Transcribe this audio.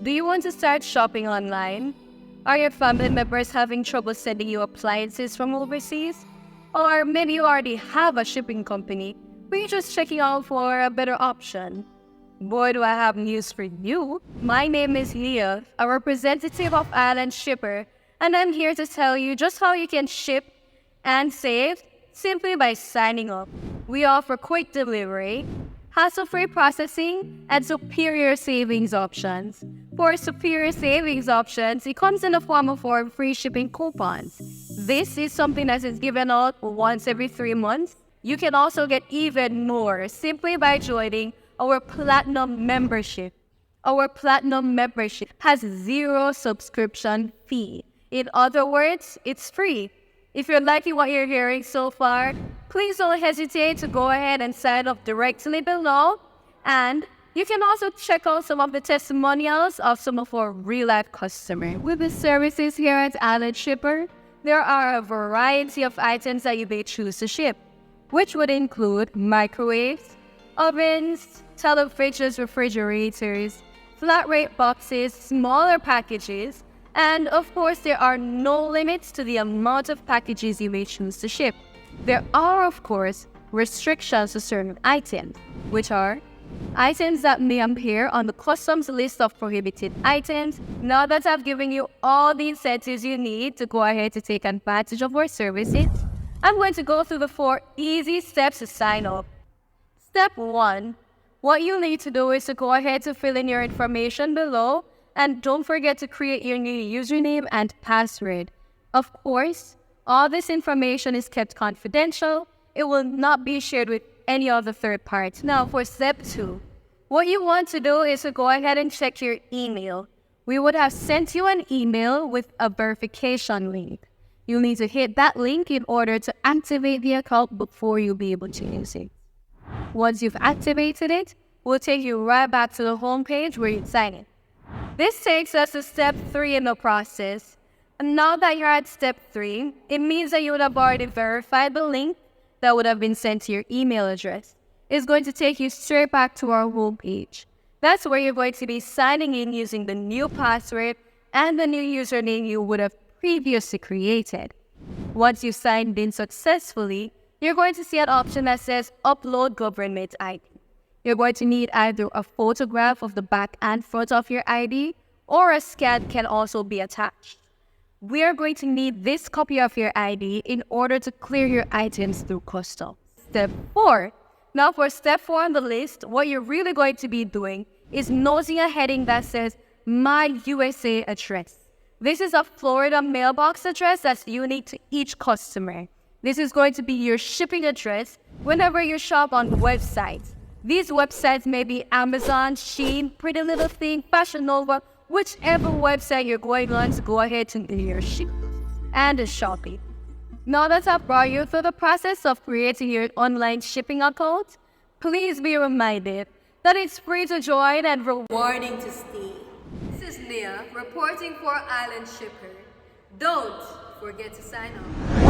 Do you want to start shopping online? Are your family members having trouble sending you appliances from overseas? Or maybe you already have a shipping company, but you're just checking out for a better option. Boy, do I have news for you. My name is Leah, a representative of Island Shipper, and I'm here to tell you just how you can ship and save simply by signing up. We offer quick delivery, hassle-free processing, and superior savings options. For superior savings options, it comes in the form of our free shipping coupons. This is something that is given out once every 3 months. You can also get even more simply by joining our Platinum membership. Our Platinum membership has 0 subscription fee. In other words, it's free. If you're liking what you're hearing so far, please don't hesitate to go ahead and sign up directly below. And you can also check out some of the testimonials of some of our real-life customers. With the services here at Island Shipper, there are a variety of items that you may choose to ship, which would include microwaves, ovens, telefridges, refrigerators, flat rate boxes, smaller packages, and of course, there are no limits to the amount of packages you may choose to ship. There are, of course, restrictions to certain items, which are items that may appear on the customs list of prohibited items. Now that I've given you all the incentives you need to go ahead to take advantage of our services, I'm going to go through the 4 easy steps to sign up. Step 1. What you need to do is to go ahead to fill in your information below, and don't forget to create your new username and password. Of course, all this information is kept confidential. It will not be shared with any other third party. Now for step 2, what you want to do is to go ahead and check your email. We would have sent you an email with a verification link. You'll need to hit that link in order to activate the account before you'll be able to use it. Once you've activated it, we'll take you right back to the home page where you sign in. This takes us to step 3 in the process. And now that you're at step 3, it means that you would have already verified the link that would have been sent to your email address. It's going to take you straight back to our home page. That's where you're going to be signing in using the new password and the new username you would have previously created. Once you've signed in successfully, you're going to see an option that says Upload Government ID. You're going to need either a photograph of the back and front of your ID, or a scan can also be attached. We are going to need this copy of your ID in order to clear your items through customs. Step 4. Now for step 4 on the list, what you're really going to be doing is nosing a heading that says My USA Address. This is a Florida mailbox address that's unique to each customer. This is going to be your shipping address whenever you shop on websites. These websites may be Amazon, Shein, Pretty Little Thing, Fashion Nova, whichever website you're going on to go ahead to do your ship and shopping. Now that I've brought you through the process of creating your online shipping account, please be reminded that it's free to join and rewarding to stay. This is Leah reporting for Island Shipper. Don't forget to sign up.